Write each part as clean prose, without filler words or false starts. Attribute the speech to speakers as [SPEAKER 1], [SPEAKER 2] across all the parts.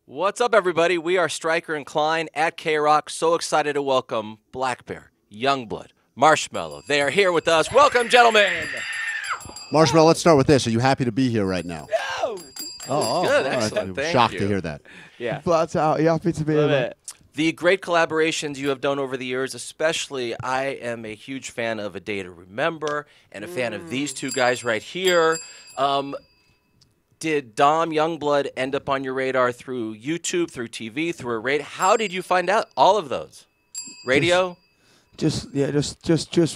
[SPEAKER 1] What's up, everybody? We are Stryker and Klein at KROQ. So excited to welcome Blackbear, YUNGBLUD, Marshmello. They are here with us. Welcome, gentlemen.
[SPEAKER 2] Marshmello, let's start with this. Are you happy to be here right now?
[SPEAKER 1] No.
[SPEAKER 2] Oh,
[SPEAKER 1] Good,
[SPEAKER 2] all right.
[SPEAKER 1] excellent.
[SPEAKER 2] I'm
[SPEAKER 1] Thank
[SPEAKER 2] shocked
[SPEAKER 1] you.
[SPEAKER 2] to hear that.
[SPEAKER 1] Yeah.
[SPEAKER 3] Flat out. You happy to be here?
[SPEAKER 1] The great collaborations you have done over the years, especially I am a huge fan of A Day to Remember and a fan of these two guys right here. Did Dom YUNGBLUD end up on your radar through YouTube, through TV, through a radio? How did you find out all of those? Radio?
[SPEAKER 3] Just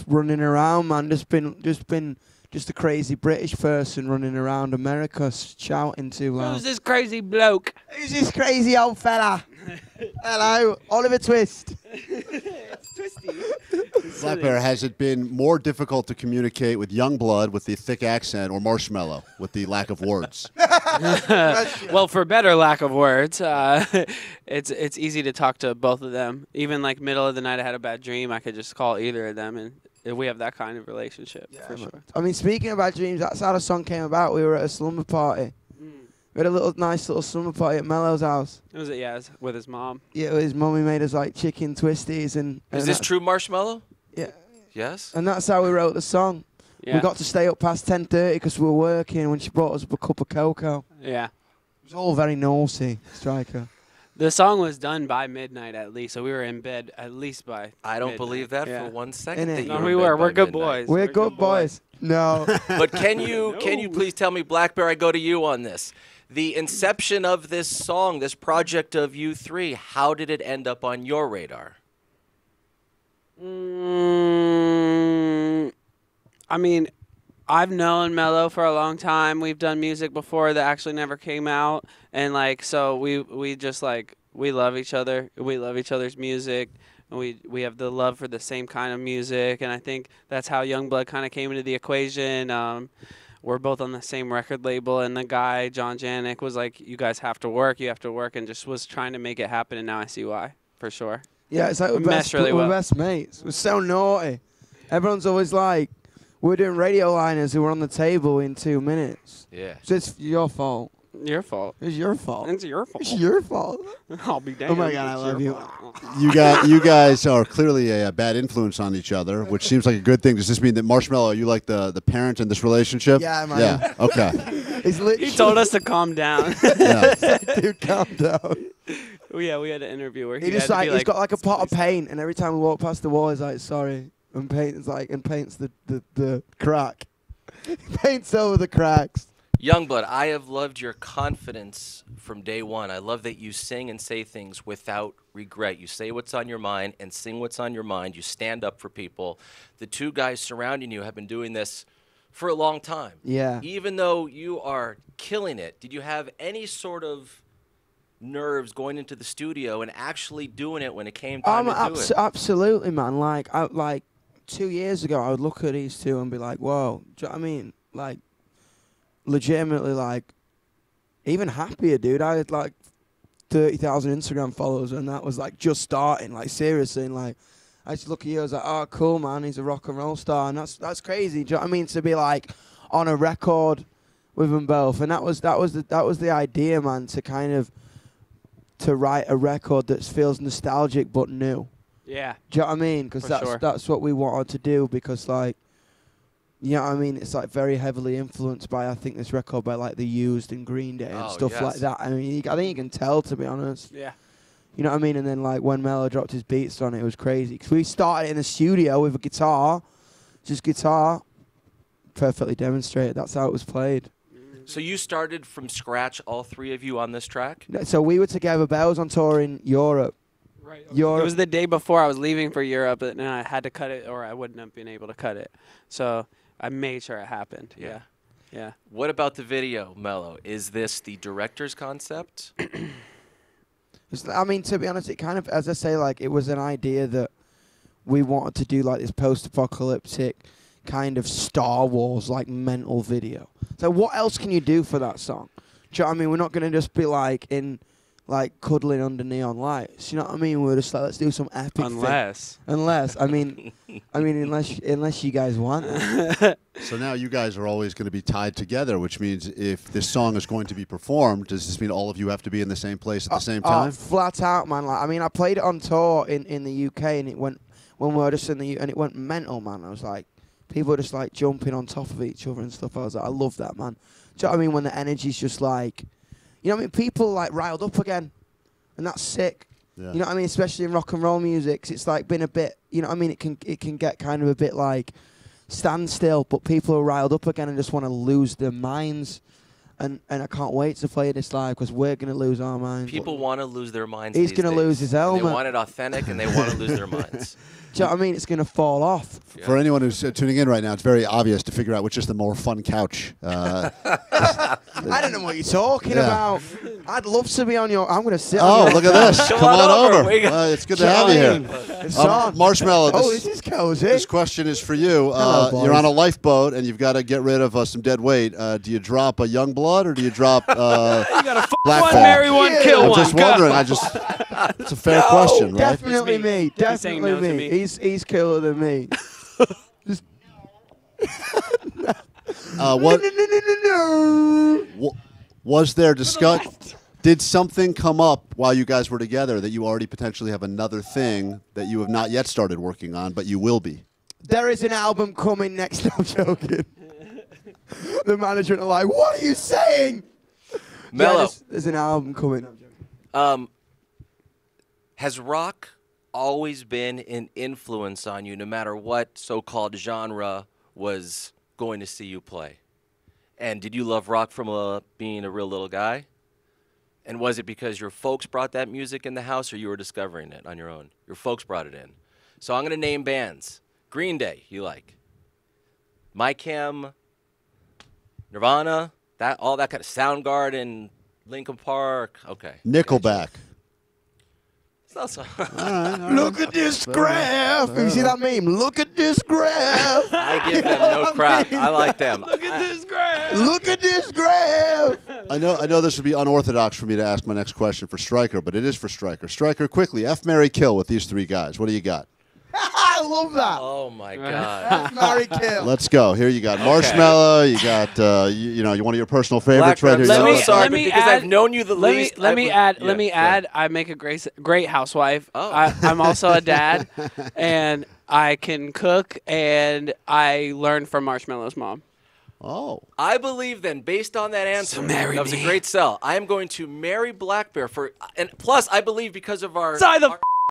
[SPEAKER 3] running around, man. Just a crazy British person running around America shouting to.
[SPEAKER 4] Who's this crazy bloke?
[SPEAKER 3] Who's this crazy old fella? Hello, Oliver Twist.
[SPEAKER 4] Twisty.
[SPEAKER 2] Blackbear, has it been more difficult to communicate with YUNGBLUD with the thick accent or Marshmello with the lack of words?
[SPEAKER 4] Well, for better lack of words, it's easy to talk to both of them. Even like middle of the night, I had a bad dream. I could just call either of them, and we have that kind of relationship for sure.
[SPEAKER 3] I mean, speaking about dreams, that's how the song came about. We were at a slumber party. We had a nice little slumber party at Mello's house.
[SPEAKER 4] It was with his mom.
[SPEAKER 3] Yeah, his mummy made us like chicken twisties and.
[SPEAKER 1] Is this true, Marshmello?
[SPEAKER 3] Yeah.
[SPEAKER 1] Yes.
[SPEAKER 3] And that's how we wrote the song.
[SPEAKER 4] Yeah.
[SPEAKER 3] We got to stay up past 10:30 because we were working when she brought us up a cup of cocoa.
[SPEAKER 4] Yeah.
[SPEAKER 3] It was all very naughty, Stryker.
[SPEAKER 4] The song was done by midnight at least, so we were in bed at least by.
[SPEAKER 1] I don't
[SPEAKER 4] midnight.
[SPEAKER 1] believe that
[SPEAKER 4] Yeah.
[SPEAKER 1] for 1 second.
[SPEAKER 3] Innit?
[SPEAKER 1] That you
[SPEAKER 4] No,
[SPEAKER 1] were
[SPEAKER 4] we
[SPEAKER 1] in bed
[SPEAKER 4] were.
[SPEAKER 1] by
[SPEAKER 4] We're good
[SPEAKER 1] midnight.
[SPEAKER 4] boys.
[SPEAKER 3] We're good boys. No.
[SPEAKER 1] But can you please tell me, Blackbear, I go to you on this. The inception of this song, this project of you three, how did it end up on your radar?
[SPEAKER 4] I mean, I've known Mello for a long time. We've done music before that actually never came out, and like so we just like we love each other. We love each other's music, and we have the love for the same kind of music. And I think that's how YUNGBLUD kind of came into the equation. We're both on the same record label, and the guy John Janik was like, "You guys have to work. You have to work," and just was trying to make it happen. And now I see why, for sure.
[SPEAKER 3] Yeah, it's like we're
[SPEAKER 4] meshed really well.
[SPEAKER 3] best mates. We're so naughty. Everyone's always like, we're doing radio liners who were on the table in 2 minutes.
[SPEAKER 1] Yeah.
[SPEAKER 3] So it's your fault.
[SPEAKER 4] Your fault.
[SPEAKER 3] It's your fault.
[SPEAKER 4] It's your fault.
[SPEAKER 3] It's your fault.
[SPEAKER 4] I'll be damned.
[SPEAKER 3] Oh my God, I
[SPEAKER 4] It's
[SPEAKER 3] love
[SPEAKER 4] your
[SPEAKER 3] you.
[SPEAKER 4] fault.
[SPEAKER 2] You guys are clearly a bad influence on each other, which seems like a good thing. Does this mean that Marshmello, are you like the parent in this relationship?
[SPEAKER 3] Yeah, man.
[SPEAKER 2] Yeah. Okay.
[SPEAKER 3] It's literally.
[SPEAKER 4] He told us to calm down.
[SPEAKER 2] Yeah.
[SPEAKER 3] Dude, calm down.
[SPEAKER 4] Yeah, we had an interview where
[SPEAKER 3] He
[SPEAKER 4] had
[SPEAKER 3] just
[SPEAKER 4] to
[SPEAKER 3] like
[SPEAKER 4] be
[SPEAKER 3] he's got like a pot of
[SPEAKER 4] "Please."
[SPEAKER 3] paint, and every time we walk past the wall, he's like, "Sorry," and paints the crack. He paints over the cracks.
[SPEAKER 1] YUNGBLUD, I have loved your confidence from day one. I love that you sing and say things without regret. You say what's on your mind and sing what's on your mind. You stand up for people. The two guys surrounding you have been doing this for a long time.
[SPEAKER 3] Yeah.
[SPEAKER 1] Even though you are killing it, did you have any sort of nerves going into the studio and actually doing it when it came time to do it?
[SPEAKER 3] Absolutely, man. Like 2 years ago, I would look at these two and be like, "Whoa," do you know what I mean? Like, legitimately, like, even happier, dude. I had like 30,000 Instagram followers, and that was like just starting. Like, seriously, and like, I just look at you, I was like, "Oh, cool, man. He's a rock and roll star," and that's crazy. Do you know what I mean? To be like on a record with them both, and that was the idea, man. To kind of to write a record that feels nostalgic but new.
[SPEAKER 4] Yeah.
[SPEAKER 3] Do you know what I mean? Because
[SPEAKER 4] For
[SPEAKER 3] that's
[SPEAKER 4] sure.
[SPEAKER 3] what we wanted to do. Because like, you know what I mean? It's like very heavily influenced by, I think, this record by like The Used and Green Day and stuff
[SPEAKER 1] yes.
[SPEAKER 3] like that. I mean, I think you can tell, to be honest.
[SPEAKER 4] Yeah.
[SPEAKER 3] You know what I mean? And then like when Mello dropped his beats on it, it was crazy. Because we started in the studio with a guitar, just guitar, perfectly demonstrated. That's how it was played.
[SPEAKER 1] So you started from scratch, all three of you on this track?
[SPEAKER 3] So we were together. Bell was on tour in Europe.
[SPEAKER 4] Right. It
[SPEAKER 3] Europe.
[SPEAKER 4] was the day before I was leaving for Europe, and I had to cut it, or I wouldn't have been able to cut it. So I made sure it happened.
[SPEAKER 1] Yeah.
[SPEAKER 4] Yeah.
[SPEAKER 1] What about the video, Mello? Is this the director's concept?
[SPEAKER 3] I mean, to be honest, it kind of, as I say, like, it was an idea that we wanted to do, like, this post-apocalyptic kind of Star Wars, like, mental video. So what else can you do for that song? Do you know what I mean? We're not going to just be, like, in, like cuddling under neon lights. You know what I mean? We were just like, let's do some epic thing. Unless, I mean, unless you guys want it.
[SPEAKER 2] So now you guys are always going to be tied together, which means if this song is going to be performed, does this mean all of you have to be in the same place at the same time?
[SPEAKER 3] Flat out, man. Like, I mean, I played it on tour in the UK, and it went when we were just in the and it went mental, man. I was like, people were just like jumping on top of each other and stuff. I was like, I love that, man. Do you know what I mean? When the energy's just like, you know what I mean? People like riled up again, and that's sick. Yeah. You know what I mean? Especially in rock and roll music, 'cause it's like been a bit. You know what I mean? It can get kind of a bit like standstill, but people are riled up again and just want to lose their minds. And I can't wait to play this live because we're going to lose our minds.
[SPEAKER 1] People want to lose their minds.
[SPEAKER 3] He's going to lose his helmet.
[SPEAKER 1] They want it authentic and they want to lose their minds.
[SPEAKER 3] Do you know what I mean? It's going to fall off.
[SPEAKER 2] Yeah. For anyone who's tuning in right now, it's very obvious to figure out which is the more fun couch.
[SPEAKER 3] I don't know what you're talking about. I'd love to be on your. I'm going to sit on your.
[SPEAKER 2] Look at this. Come on over. It's good to have you here. Marshmello.
[SPEAKER 3] This is cozy.
[SPEAKER 2] This question is for you.
[SPEAKER 3] Hello,
[SPEAKER 2] you're on a lifeboat and you've got to get rid of some dead weight. Do you drop a YUNGBLUD or do you drop
[SPEAKER 4] you gotta
[SPEAKER 2] blackbear?
[SPEAKER 4] One, marry one, kill one.
[SPEAKER 2] I'm just wondering. It's a fair question, right?
[SPEAKER 3] Definitely me. Definitely
[SPEAKER 4] no
[SPEAKER 3] me. He's cooler than me.
[SPEAKER 2] Was there discussion? Did something come up while you guys were together that you already potentially have another thing that you have not yet started working on, but you will be?
[SPEAKER 3] There is an album coming next. No, I'm joking. The management are like, "What are you saying?"
[SPEAKER 1] Mello,
[SPEAKER 3] yeah, there's an album coming.
[SPEAKER 1] Has rock always been an influence on you, no matter what so-called genre was going to see you play? And did you love rock from being a real little guy? And was it because your folks brought that music in the house or you were discovering it on your own? Your folks brought it in. So I'm going to name bands. Green Day, you like. My Chem, Nirvana, all that kind of Soundgarden, Linkin Park. Okay.
[SPEAKER 2] Nickelback.
[SPEAKER 1] All
[SPEAKER 2] right.
[SPEAKER 3] Look at this graph. You see that meme? Look at this graph.
[SPEAKER 1] I give them no crap. I like them.
[SPEAKER 4] Look at this graph.
[SPEAKER 3] Look at this graph.
[SPEAKER 2] I know this would be unorthodox for me to ask my next question for Stryker, but it is for Stryker. Stryker, quickly, F, marry, kill with these three guys. What do you got?
[SPEAKER 3] I love that.
[SPEAKER 1] Oh my God.
[SPEAKER 3] F, marry, kill.
[SPEAKER 2] Let's go. Here you got Marshmello. You got you one of your personal favorites right here.
[SPEAKER 1] Let me because I've known you the least.
[SPEAKER 4] Let me add. I make a great housewife.
[SPEAKER 1] Oh.
[SPEAKER 4] I'm also a dad, and I can cook, and I learned from Marshmello's mom.
[SPEAKER 2] Oh.
[SPEAKER 1] I believe then, based on that answer,
[SPEAKER 4] So marry
[SPEAKER 1] that was
[SPEAKER 4] me.
[SPEAKER 1] a great sell. I am going to marry blackbear and plus I believe because of our.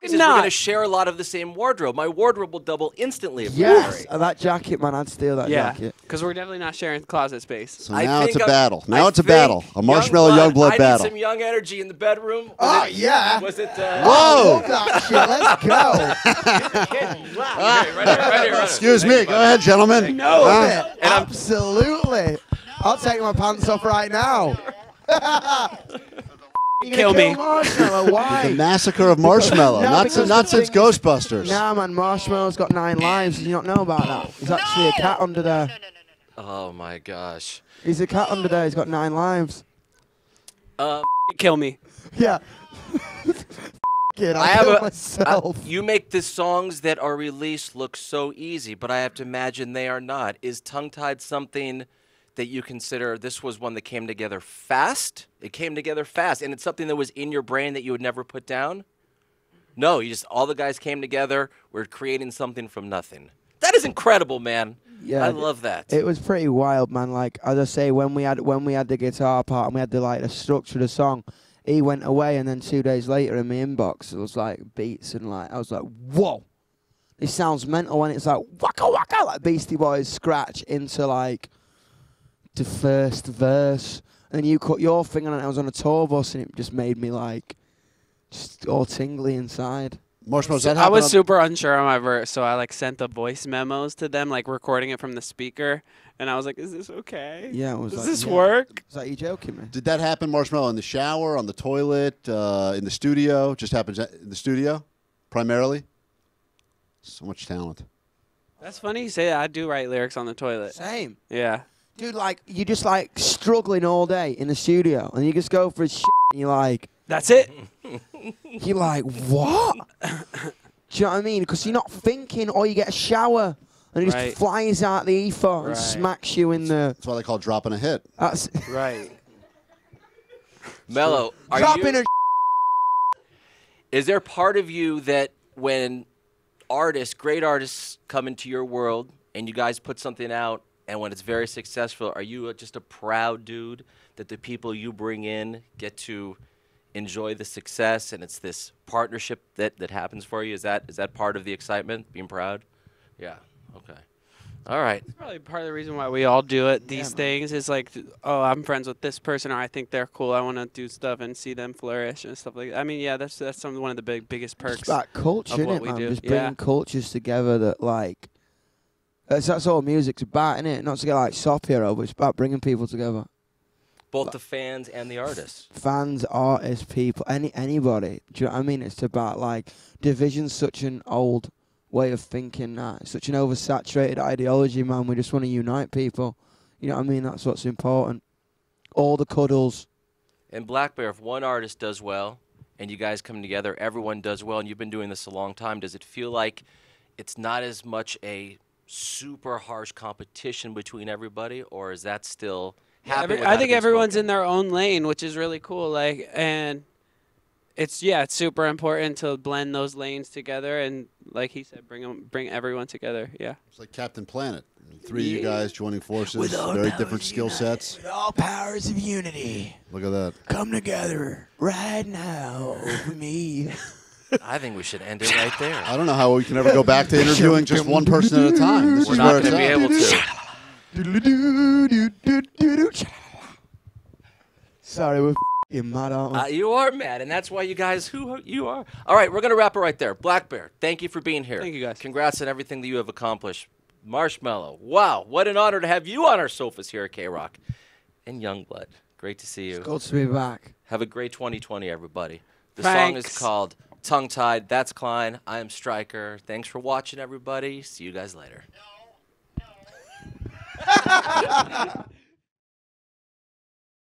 [SPEAKER 1] We're
[SPEAKER 4] not.
[SPEAKER 1] going to share a lot of the same wardrobe. My wardrobe will double instantly if we
[SPEAKER 3] Yes,
[SPEAKER 1] marry.
[SPEAKER 3] that jacket, man. I'd steal that jacket.
[SPEAKER 4] because we're definitely not sharing closet space.
[SPEAKER 2] So now it's a battle. Now it's a battle. A Marshmello
[SPEAKER 1] YUNGBLUD
[SPEAKER 2] YUNGBLUD battle.
[SPEAKER 1] I need some young energy in the bedroom.
[SPEAKER 3] Yeah.
[SPEAKER 1] Was it?
[SPEAKER 2] Whoa!
[SPEAKER 3] I love that shit. Let's go.
[SPEAKER 1] Right here.
[SPEAKER 2] Excuse me. Go ahead, gentlemen.
[SPEAKER 3] No, absolutely. I'll take my pants off right now.
[SPEAKER 4] Kill me.
[SPEAKER 3] Marshmello. Why?
[SPEAKER 2] The massacre of Marshmello.
[SPEAKER 3] No,
[SPEAKER 2] not
[SPEAKER 3] because
[SPEAKER 2] since Ghostbusters.
[SPEAKER 3] Nah, man. Marshmello's got 9 lives. Did you not know about that? There's actually a cat under there.
[SPEAKER 1] Oh my gosh.
[SPEAKER 3] He's a cat under there. He's got 9 lives.
[SPEAKER 4] Kill me.
[SPEAKER 3] Yeah.
[SPEAKER 1] I have
[SPEAKER 3] myself.
[SPEAKER 1] You make the songs that are released look so easy, but I have to imagine they are not. Is Tongue Tied something that you consider this was one that came together fast? It came together fast, and it's something that was in your brain that you would never put down? No, all the guys came together. We're creating something from nothing. That is incredible, man.
[SPEAKER 3] Yeah,
[SPEAKER 1] I love that.
[SPEAKER 3] It was pretty wild, man. Like as I say, when we had the guitar part and we had the structure of the song, he went away, and then 2 days later in my inbox, it was like beats and I was like, whoa, this sounds mental. When it's like waka waka, like Beastie Boys scratch into like the first verse, and you cut your thing on it. I was on a tour bus, and it just made me like just all tingly inside.
[SPEAKER 2] Marshmello,
[SPEAKER 4] I was super unsure on my verse, so I sent the voice memos to them, recording it from the speaker, and I was like, "Is this okay?
[SPEAKER 3] Yeah, it was.
[SPEAKER 4] Does
[SPEAKER 3] like,
[SPEAKER 4] this work?"
[SPEAKER 3] Is that you joking me?
[SPEAKER 2] Did that happen, Marshmello, in the shower, on the toilet, in the studio? Just happens in the studio, primarily? So much talent.
[SPEAKER 4] That's funny you say that. I do write lyrics on the toilet.
[SPEAKER 3] Same.
[SPEAKER 4] Yeah.
[SPEAKER 3] Dude, you're just struggling all day in the studio, and you just go for a shit, and you're like,
[SPEAKER 4] That's it.
[SPEAKER 3] You're like, what? Do you know what I mean? Because you're not thinking, or you get a shower, and it
[SPEAKER 4] Right.
[SPEAKER 3] just flies out the ether and
[SPEAKER 4] Right.
[SPEAKER 3] smacks you in the...
[SPEAKER 2] That's why they call dropping a hit.
[SPEAKER 3] That's
[SPEAKER 4] Right.
[SPEAKER 1] Mello,
[SPEAKER 3] dropping a...
[SPEAKER 1] is there part of you that when great artists come into your world and you guys put something out and when it's very successful, are you just a proud dude that the people you bring in get to enjoy the success and it's this partnership that happens for you? Is that part of the excitement, being proud? Yeah, okay. All right.
[SPEAKER 4] Probably part of the reason why we all do it.
[SPEAKER 3] Yeah,
[SPEAKER 4] These
[SPEAKER 3] man.
[SPEAKER 4] things is like, oh, I'm friends with this person, or I think they're cool. I want to do stuff and see them flourish and stuff like that. I mean, yeah, that's one of the biggest perks.
[SPEAKER 3] It's about culture,
[SPEAKER 4] of what
[SPEAKER 3] innit,
[SPEAKER 4] we
[SPEAKER 3] man?
[SPEAKER 4] do.
[SPEAKER 3] Just
[SPEAKER 4] Yeah.
[SPEAKER 3] bringing cultures together that, like... That's all music's about, innit? Not to get, like, soft hero, but it's about bringing people together.
[SPEAKER 1] Both the fans and the artists.
[SPEAKER 3] Fans, artists, people, anybody. Do you know what I mean? It's about, like, division's such an old way of thinking now. It's such an oversaturated ideology, man. We just want to unite people. You know what I mean? That's what's important. All the cuddles.
[SPEAKER 1] And blackbear, if one artist does well and you guys come together, everyone does well, and you've been doing this a long time, does it feel like it's not as much a super harsh competition between everybody, or is that still happening?
[SPEAKER 4] I think everyone's in their own lane, which is really cool. Like, and it's super important to blend those lanes together, and like he said, bring everyone together. Yeah.
[SPEAKER 2] It's like Captain Planet. Three of you guys joining forces, very different skill sets.
[SPEAKER 3] With all powers of unity.
[SPEAKER 2] Look at that.
[SPEAKER 3] Come together right now for me.
[SPEAKER 1] I think we should end it right there.
[SPEAKER 2] I don't know how we can ever go back to interviewing just one person at a time. This
[SPEAKER 1] We're
[SPEAKER 2] is
[SPEAKER 1] not
[SPEAKER 2] where
[SPEAKER 1] going to be
[SPEAKER 2] it's
[SPEAKER 1] able to.
[SPEAKER 3] Sorry, we're f***ing mad, aren't we?
[SPEAKER 1] You are mad, and that's why you guys you are. All right, we're going to wrap it right there. Blackbear, thank you for being here.
[SPEAKER 4] Thank you, guys.
[SPEAKER 1] Congrats on everything that you have accomplished. Marshmello, wow, what an honor to have you on our sofas here at KROQ. And YUNGBLUD, great to see you.
[SPEAKER 3] It's good to be back.
[SPEAKER 1] Have a great 2020, everybody. The song is
[SPEAKER 4] Thanks.
[SPEAKER 1] called Tongue Tied. That's Klein. I am Stryker. Thanks for watching, everybody. See you guys later.